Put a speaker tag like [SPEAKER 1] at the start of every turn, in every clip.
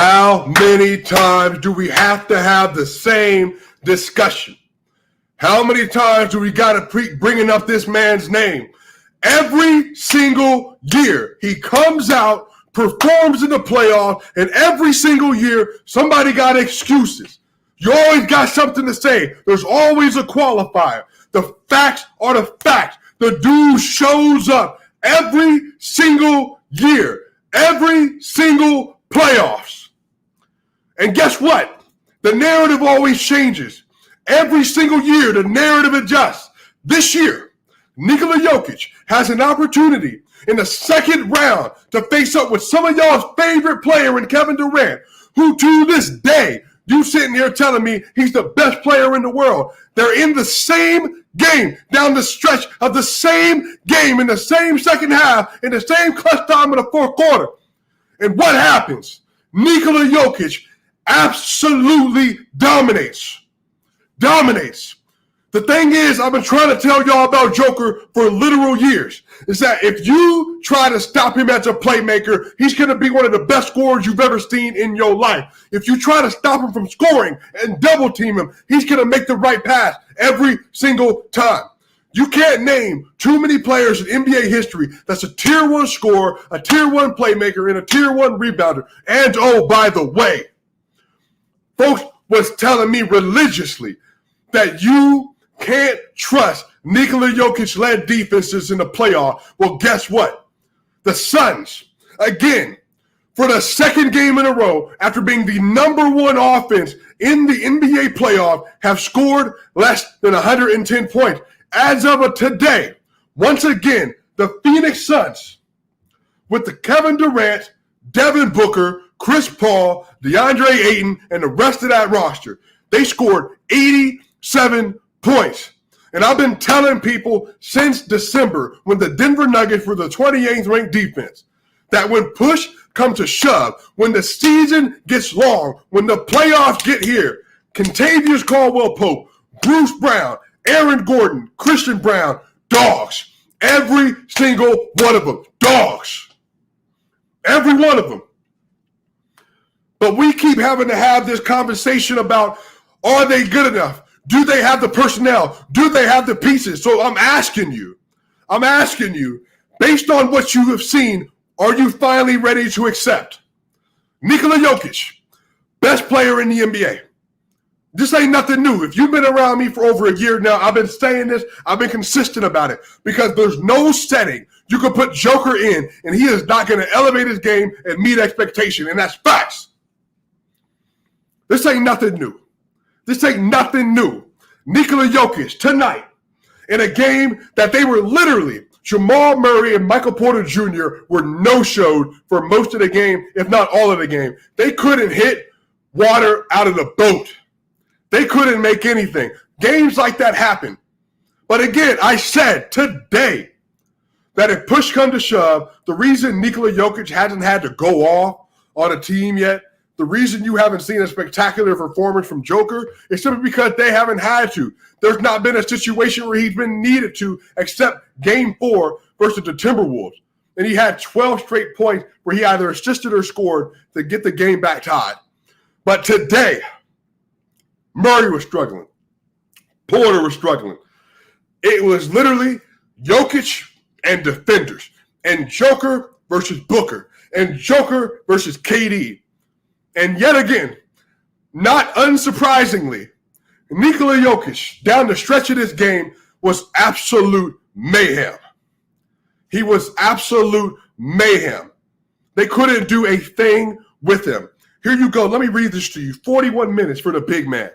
[SPEAKER 1] How many times do we have to have the same discussion? How many times do we got to bringing up this man's name? Every single year, he comes out, performs in the playoffs, and every single year, somebody got excuses. You always got something to say. There's always a qualifier. The facts are the facts. The dude shows up every single year, every single playoffs. And guess what? The narrative always changes. Every single year, the narrative adjusts. This year, Nikola Jokic has an opportunity in the second round to face up with some of y'all's favorite player in Kevin Durant, who to this day, you sitting here telling me he's the best player in the world. They're in the same game, down the stretch of the same game, in the same second half, in the same clutch time in the fourth quarter. And what happens? Nikola Jokic absolutely dominates. The thing is, I've been trying to tell y'all about Joker for literal years, is that if you try to stop him as a playmaker, he's going to be one of the best scorers you've ever seen in your life. If you try to stop him from scoring and double team him, he's going to make the right pass every single time. You can't name too many players in NBA history that's a tier 1 scorer, a tier 1 playmaker, and a tier 1 rebounder. And oh, by the way, folks was telling me religiously that you can't trust Nikola Jokic-led defenses in the playoff. Well, guess what? The Suns, again, for the second game in a row, after being the number 1 offense in the NBA playoff, have scored less than 110 points. As of today, once again, the Phoenix Suns, with the Kevin Durant, Devin Booker, Chris Paul, DeAndre Ayton, and the rest of that roster, they scored 87 points. And I've been telling people since December, when the Denver Nuggets were the 28th ranked defense, that when push comes to shove, when the season gets long, when the playoffs get here, Kentavious Caldwell-Pope, Bruce Brown, Aaron Gordon, Christian Brown, dogs. Every single one of them, dogs. Every one of them. But we keep having to have this conversation about, are they good enough? Do they have the personnel? Do they have the pieces? So I'm asking you, based on what you have seen, are you finally ready to accept? Nikola Jokic, best player in the NBA. This ain't nothing new. If you've been around me for over a year now, I've been saying this, I've been consistent about it, because there's no setting you can put Joker in and he is not going to elevate his game and meet expectation, and that's facts. This ain't nothing new. Nikola Jokic tonight in a game that they were literally, Jamal Murray and Michael Porter Jr. were no-showed for most of the game, if not all of the game. They couldn't hit water out of the boat. They couldn't make anything. Games like that happen. But again, I said today that if push comes to shove, the reason Nikola Jokic hasn't had to go off on a team yet, the reason you haven't seen a spectacular performance from Joker is simply because they haven't had to. There's not been a situation where he's been needed to, except Game 4 versus the Timberwolves. And he had 12 straight points where he either assisted or scored to get the game back tied. But today, Murray was struggling. Porter was struggling. It was literally Jokic and defenders, and Joker versus Booker, and Joker versus KD. And yet again, not unsurprisingly, Nikola Jokic, down the stretch of this game, was absolute mayhem. He was absolute mayhem. They couldn't do a thing with him. Here you go. Let me read this to you. 41 minutes for the big man.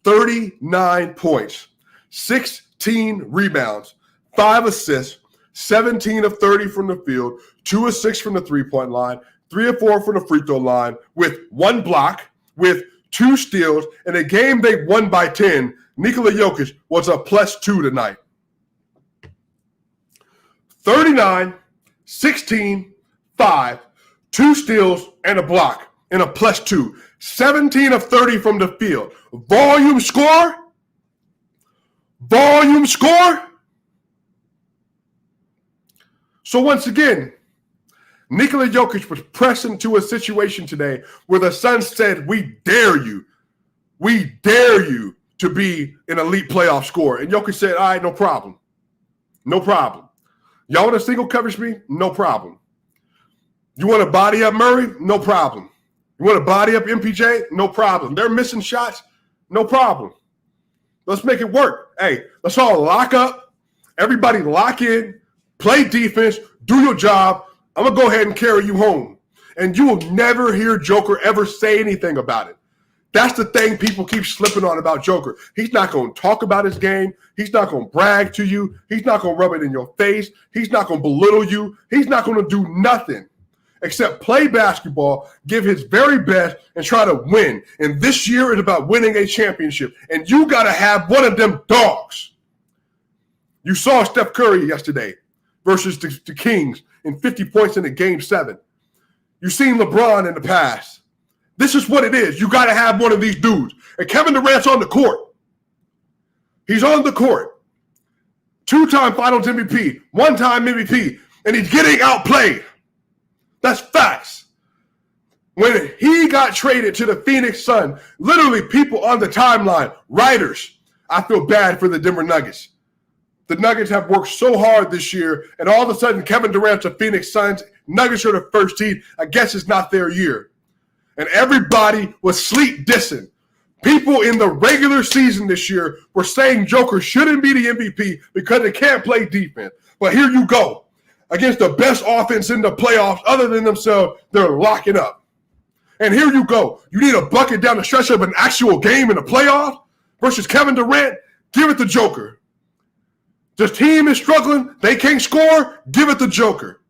[SPEAKER 1] 39 points, 16 rebounds, 5 assists, 17 of 30 from the field, 2 of 6 from the three-point line, 3 of 4 from the free throw line, with 1 block, with 2 steals. In a game they won by 10, Nikola Jokic was a +2 tonight. 39, 16, 5, 2 steals, and a block, and a +2. 17 of 30 from the field. Volume score? So once again, Nikola Jokic was pressed into a situation today where the Suns said, we dare you. We dare you to be an elite playoff scorer. And Jokic said, all right, no problem. No problem. Y'all want to single coverage me? No problem. You want to body up Murray? No problem. You want to body up MPJ? No problem. They're missing shots? No problem. Let's make it work. Hey, let's all lock up. Everybody lock in, play defense, do your job. I'm going to go ahead and carry you home. And you will never hear Joker ever say anything about it. That's the thing people keep slipping on about Joker. He's not going to talk about his game. He's not going to brag to you. He's not going to rub it in your face. He's not going to belittle you. He's not going to do nothing except play basketball, give his very best, and try to win. And this year is about winning a championship. And you got to have one of them dogs. You saw Steph Curry yesterday versus the Kings in 50 points in a Game 7. You've seen LeBron in the past. This is what it is. You got to have one of these dudes. And Kevin Durant's on the court. He's on the court. 2-time Finals MVP, 1-time MVP, and he's getting outplayed. That's facts. When he got traded to the Phoenix Suns, literally people on the timeline, writers, I feel bad for the Denver Nuggets. The Nuggets have worked so hard this year, and all of a sudden Kevin Durant's a Phoenix Suns. Nuggets are the first team. I guess it's not their year. And everybody was sleep dissing. People in the regular season this year were saying Joker shouldn't be the MVP because they can't play defense. But here you go. Against the best offense in the playoffs other than themselves, they're locking up. And here you go. You need a bucket down the stretch of an actual game in the playoffs versus Kevin Durant? Give it to Joker. The team is struggling. They can't score. Give it to Joker.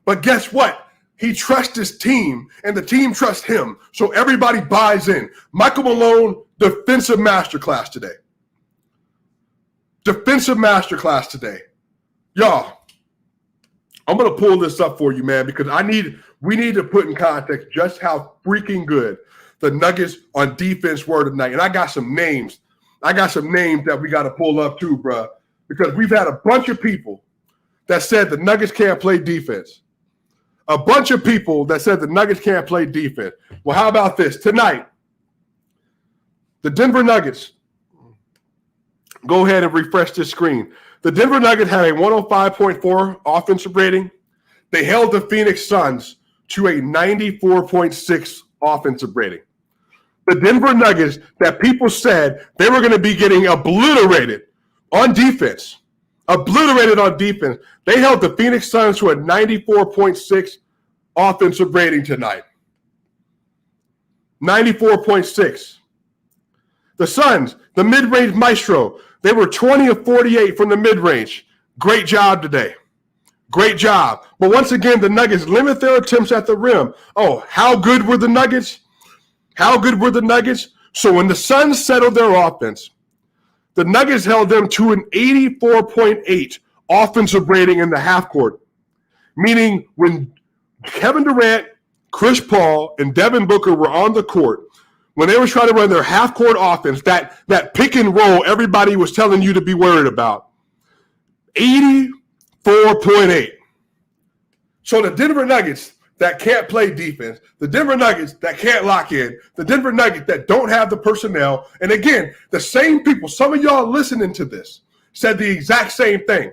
[SPEAKER 1] But guess what? He trusts his team, and the team trusts him. So everybody buys in. Michael Malone, defensive masterclass today. Defensive masterclass today. Y'all, I'm going to pull this up for you, man, because we need to put in context just how freaking good the Nuggets on defense were tonight. And I got some names. That we got to pull up too, bro, because we've had a bunch of people that said the Nuggets can't play defense. A bunch of people that said the Nuggets can't play defense. Well, how about this? Tonight, the Denver Nuggets, go ahead and refresh this screen. The Denver Nuggets had a 105.4 offensive rating. They held the Phoenix Suns to a 94.6 offensive rating. The Denver Nuggets that people said they were going to be getting obliterated on defense. They held the Phoenix Suns to a 94.6 offensive rating tonight. 94.6. The Suns, the mid-range maestro, they were 20 of 48 from the mid-range. Great job today. Great job. But once again, the Nuggets limit their attempts at the rim. Oh, how good were the Nuggets? So when the Suns settled their offense, the Nuggets held them to an 84.8 offensive rating in the half court, meaning when Kevin Durant, Chris Paul, and Devin Booker were on the court, when they were trying to run their half-court offense, that pick and roll everybody was telling you to be worried about, 84.8. So the Denver Nuggets that can't play defense, the Denver Nuggets that can't lock in, the Denver Nuggets that don't have the personnel, and again, the same people, some of y'all listening to this, said the exact same thing.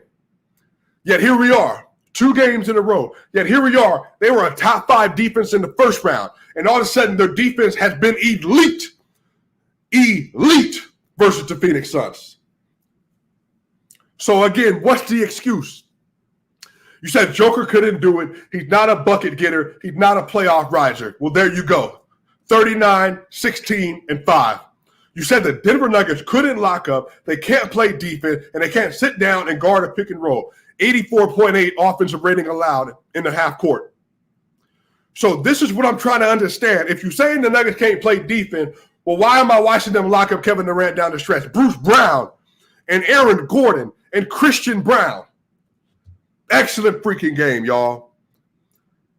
[SPEAKER 1] Yet here we are, 2 games in a row. Yet here we are, they were a top 5 defense in the first round. And all of a sudden, their defense has been elite versus the Phoenix Suns. So again, what's the excuse? You said Joker couldn't do it. He's not a bucket getter. He's not a playoff riser. Well, there you go. 39, 16, and 5. You said the Denver Nuggets couldn't lock up. They can't play defense, and they can't sit down and guard a pick and roll. 84.8 offensive rating allowed in the half court. So this is what I'm trying to understand. If you're saying the Nuggets can't play defense, well, why am I watching them lock up Kevin Durant down the stretch? Bruce Brown and Aaron Gordon and Christian Brown. Excellent freaking game, y'all.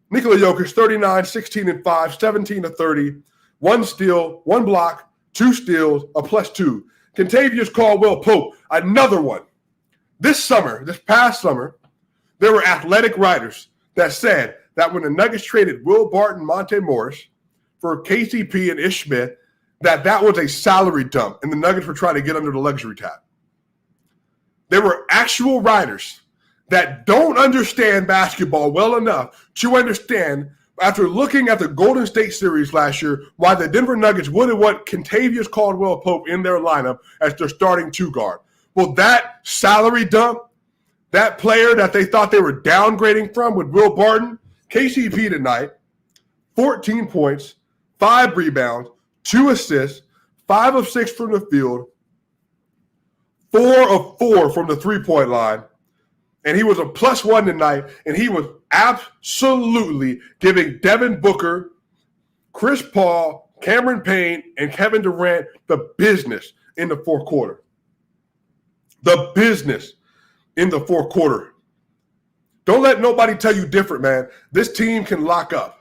[SPEAKER 1] Nikola Jokic, 39, 16, and 5, 17 of 30, 1 steal, 1 block, 2 steals, a +2. Kentavious Caldwell-Pope, another one. This past summer, there were athletic writers that said that when the Nuggets traded Will Barton, Monte Morris for KCP and Ish Smith, that was a salary dump, and the Nuggets were trying to get under the luxury tax. There were actual writers that don't understand basketball well enough to understand, after looking at the Golden State series last year, why the Denver Nuggets wouldn't want Kentavious Caldwell-Pope in their lineup as their starting two guard. Well, that salary dump, that player that they thought they were downgrading from with Will Barton, KCP tonight, 14 points, 5 rebounds, 2 assists, 5 of 6 from the field, 4 of 4 from the three-point line. And he was a +1 tonight, and he was absolutely giving Devin Booker, Chris Paul, Cameron Payne, and Kevin Durant the business in the fourth quarter. The business in the fourth quarter. Don't let nobody tell you different, man. This team can lock up.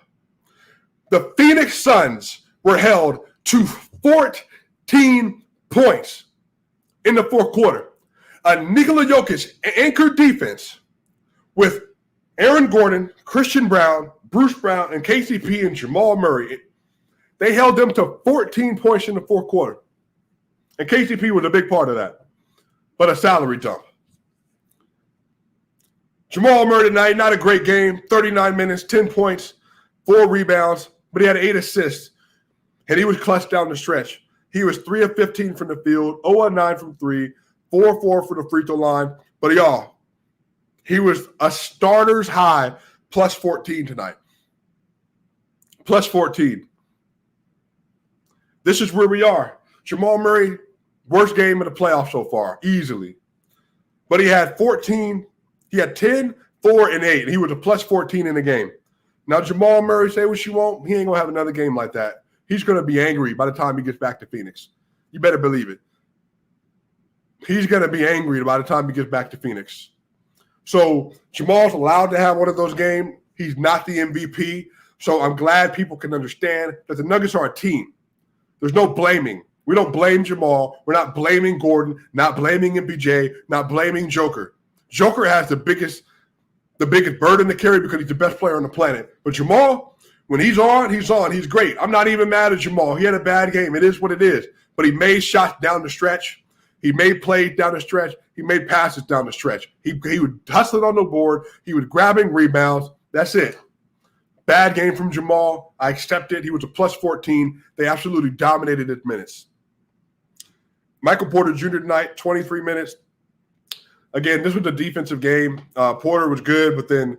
[SPEAKER 1] The Phoenix Suns were held to 14 points in the fourth quarter. A Nikola Jokic anchor defense with Aaron Gordon, Christian Brown, Bruce Brown, and KCP and Jamal Murray. They held them to 14 points in the fourth quarter. And KCP was a big part of that, but a salary dump. Jamal Murray tonight, not a great game, 39 minutes, 10 points, 4 rebounds, but he had 8 assists, and he was clutch down the stretch. He was 3 of 15 from the field, 0 of 9 from 3, 4 of 4 for the free throw line. But y'all, he was a starter's high +14 tonight. +14. This is where we are. Jamal Murray, worst game of the playoffs so far, easily. But he had 14. He had 10, 4, and 8. And he was a +14 in the game. Now, Jamal Murray, say what you want, he ain't going to have another game like that. He's going to be angry by the time he gets back to Phoenix. You better believe it. He's going to be angry by the time he gets back to Phoenix. So Jamal's allowed to have one of those games. He's not the MVP. So I'm glad people can understand that the Nuggets are a team. There's no blaming. We don't blame Jamal. We're not blaming Gordon, not blaming MPJ, not blaming Joker. Joker has the biggest burden to carry because he's the best player on the planet. But Jamal, when he's on, he's on. He's great. I'm not even mad at Jamal. He had a bad game. It is what it is. But he made shots down the stretch. He made plays down the stretch. He made passes down the stretch. He would hustle it on the board. He was grabbing rebounds. That's it. Bad game from Jamal. I accept it. He was a +14. They absolutely dominated his minutes. Michael Porter Jr. tonight, 23 minutes. Again, this was a defensive game. Porter was good, but then,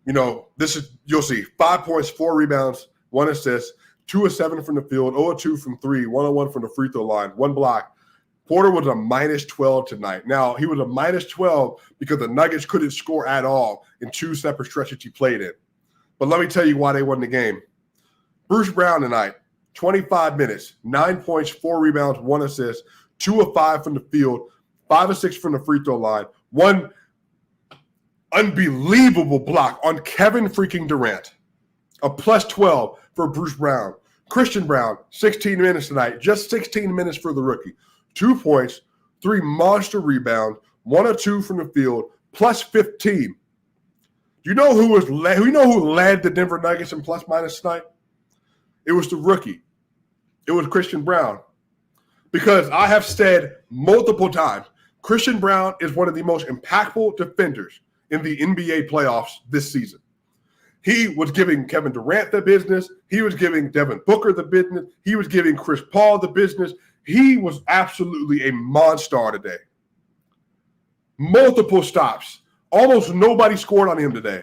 [SPEAKER 1] you'll see. 5 points, 4 rebounds, 1 assist, 2 of 7 from the field, 0 of 2 from 3, 1 of 1 from the free throw line, 1 block. Porter was a -12 tonight. Now, he was a -12 because the Nuggets couldn't score at all in 2 separate stretches he played in. But let me tell you why they won the game. Bruce Brown tonight, 25 minutes, 9 points, 4 rebounds, 1 assist, 2 of 5 from the field, 5 of 6 from the free throw line, 1 unbelievable block on Kevin freaking Durant. A +12 for Bruce Brown. Christian Brown, 16 minutes tonight, just 16 minutes for the rookie. 2 points, 3 monster rebounds, 1 of 2 from the field, +15. Do you know who led the Denver Nuggets in plus-minus tonight? It was the rookie. It was Christian Brown. Because I have said multiple times, Christian Brown is one of the most impactful defenders in the NBA playoffs this season. He was giving Kevin Durant the business. He was giving Devin Booker the business. He was giving Chris Paul the business. He was absolutely a monster today. Multiple stops. Almost nobody scored on him today.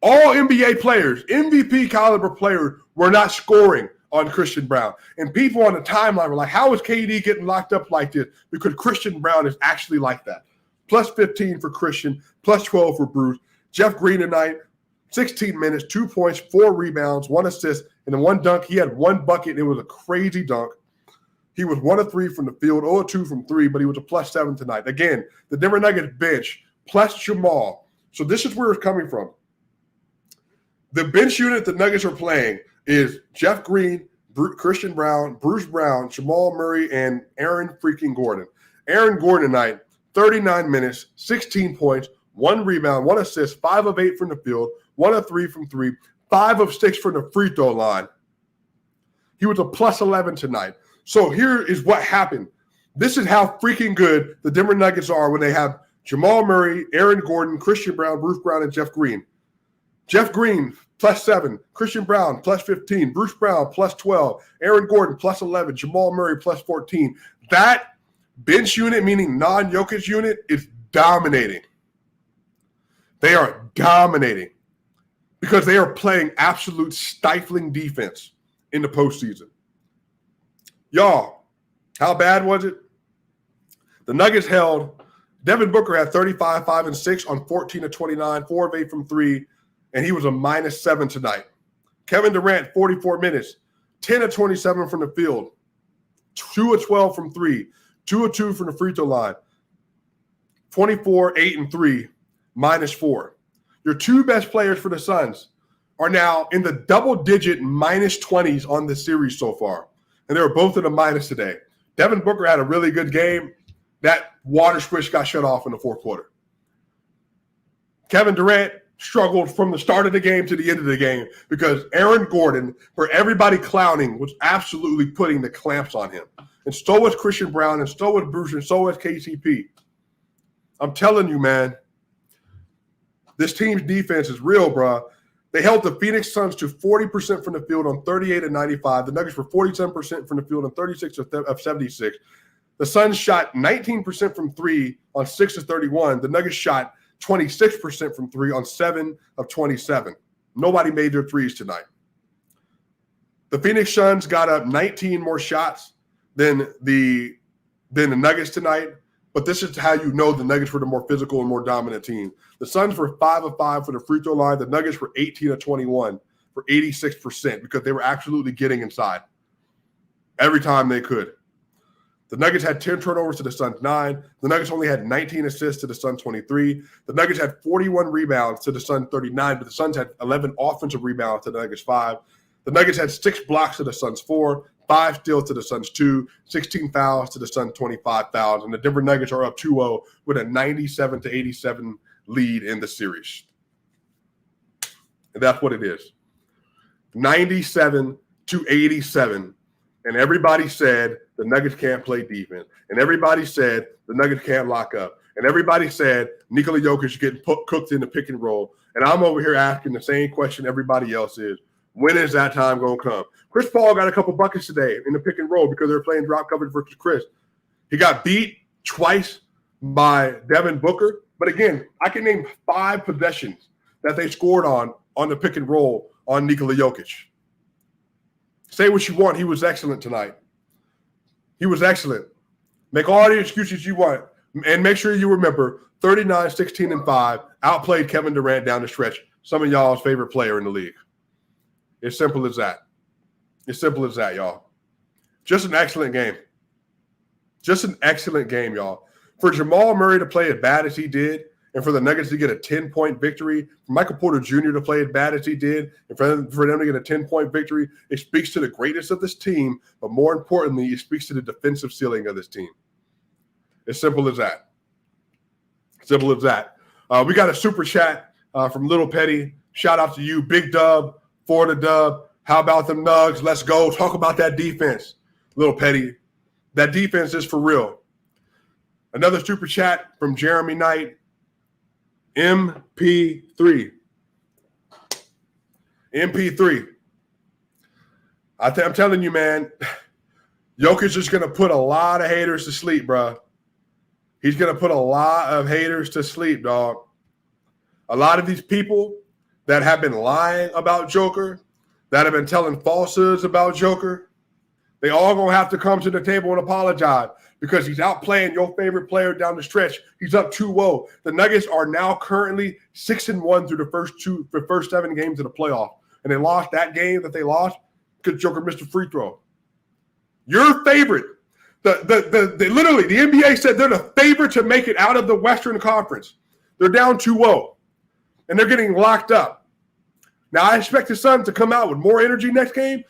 [SPEAKER 1] All NBA players, MVP caliber players, were not scoring on Christian Brown. And people on the timeline were like, how is KD getting locked up like this? Because Christian Brown is actually like that. +15 for Christian, +12 for Bruce. Jeff Green tonight, 16 minutes, 2 points, 4 rebounds, 1 assist, and then 1 dunk. He had 1 bucket. It was a crazy dunk. He was 1 of 3 from the field, 0 of 2 from 3, but he was a +7 tonight. Again, the Denver Nuggets bench, plus Jamal. So this is where it's coming from. The bench unit the Nuggets are playing is Jeff Green, Christian Brown, Bruce Brown, Jamal Murray, and Aaron freaking Gordon. Aaron Gordon tonight, 39 minutes, 16 points, 1 rebound, 1 assist, 5 of 8 from the field, 1 of 3 from 3, 5 of 6 from the free throw line. He was a plus 11 tonight. So here is what happened. This is how freaking good the Denver Nuggets are when they have Jamal Murray, Aaron Gordon, Christian Brown, Bruce Brown, and Jeff Green. Jeff Green, plus 7. Christian Brown, plus 15. Bruce Brown, plus 12. Aaron Gordon, plus 11. Jamal Murray, plus 14. That bench unit, meaning non-Jokic unit, is dominating. They are dominating because they are playing absolute stifling defense in the postseason. Y'all, how bad was it? The Nuggets held. Devin Booker had 35, 5, and 6 on 14 of 29, 4 of 8 from 3, and he was a -7 tonight. Kevin Durant, 44 minutes, 10 of 27 from the field, 2 of 12 from 3, 2 of 2 from the free throw line, 24, 8, and 3, -4. Your 2 best players for the Suns are now in the double-digit -20s on the series so far, and they were both in the minus today. Devin Booker had a really good game. That water switch got shut off in the fourth quarter. Kevin Durant struggled from the start of the game to the end of the game because Aaron Gordon, for everybody clowning, was absolutely putting the clamps on him. And so was Christian Brown, and so was Bruce, and so was KCP. I'm telling you, man, this team's defense is real, bro. They held the Phoenix Suns to 40% from the field on 38 of 95. The Nuggets were 47% from the field on 36 of 76. The Suns shot 19% from 3 on 6 of 31. The Nuggets shot 26% from 3 on 7 of 27. Nobody made their threes tonight. The Phoenix Suns got up 19 more shots than the Nuggets tonight, but this is how you know the Nuggets were the more physical and more dominant team. The Suns were 5 of 5 for the free throw line. The Nuggets were 18 of 21 for 86% because they were absolutely getting inside every time they could. The Nuggets had 10 turnovers to the Suns 9. The Nuggets only had 19 assists to the Suns 23. The Nuggets had 41 rebounds to the Suns 39, but the Suns had 11 offensive rebounds to the Nuggets 5. The Nuggets had 6 blocks to the Suns 4, 5 steals to the Suns 2, 16 fouls to the Suns 25 fouls, and the Denver Nuggets are up 2-0 with a 97-87 lead in the series. And that's what it is. 97-87. And everybody said the Nuggets can't play defense. And everybody said the Nuggets can't lock up. And everybody said Nikola Jokic is getting cooked in the pick and roll. And I'm over here asking the same question everybody else is. When is that time going to come? Chris Paul got a couple buckets today in the pick and roll because they were playing drop coverage versus Chris. He got beat twice by Devin Booker. But again, I can name 5 possessions that they scored on the pick and roll on Nikola Jokic. Say what you want. He was excellent tonight. He was excellent. Make all the excuses you want. And make sure you remember 39, 16, and 5 outplayed Kevin Durant down the stretch. Some of y'all's favorite player in the league. It's simple as that. It's simple as that, y'all. Just an excellent game. Just an excellent game, y'all. For Jamal Murray to play as bad as he did, and for the Nuggets to get a 10-point victory, for Michael Porter Jr. to play as bad as he did, and for them to get a 10-point victory, it speaks to the greatness of this team, but more importantly, it speaks to the defensive ceiling of this team. It's simple as that. Simple as that. We got a super chat from Little Petty. Shout out to you, Big Dub, for the dub. How about them Nugs? Let's go. Talk about that defense, Little Petty. That defense is for real. Another super chat from Jeremy Knight. MP3. I'm telling you, man, Jokic is going to put a lot of haters to sleep, bro. He's going to put a lot of haters to sleep, dog. A lot of these people that have been lying about Joker, that have been telling falsehoods about Joker, they all going to have to come to the table and apologize because he's outplaying your favorite player down the stretch. He's up 2-0. The Nuggets are now currently 6-1 through the first 7 games of the playoff. And they lost that game that they lost because Joker missed a free throw. Your favorite. Literally, the NBA said they're the favorite to make it out of the Western Conference. They're down 2-0. And they're getting locked up. Now, I expect the Suns to come out with more energy next game.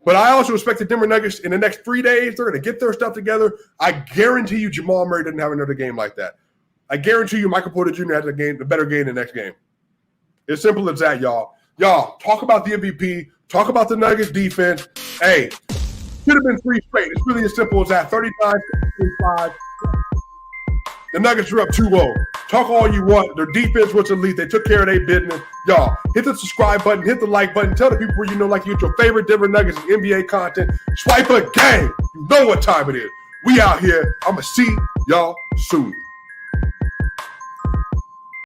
[SPEAKER 1] But I also expect the Denver Nuggets in the next 3 days, they're going to get their stuff together. I guarantee you Jamal Murray doesn't have another game like that. I guarantee you Michael Porter Jr. has a better game the next game. It's simple as that, y'all. Y'all, talk about the MVP. Talk about the Nuggets defense. Hey, should have been 3 straight. It's really as simple as that. 39-35. The Nuggets are up 2-0. Talk all you want. Their defense was elite. They took care of their business. Y'all, hit the subscribe button. Hit the like button. Tell the people where you know, like, you get your favorite Denver Nuggets and NBA content. Swipa gang. You know what time it is. We out here. I'm going to see y'all soon.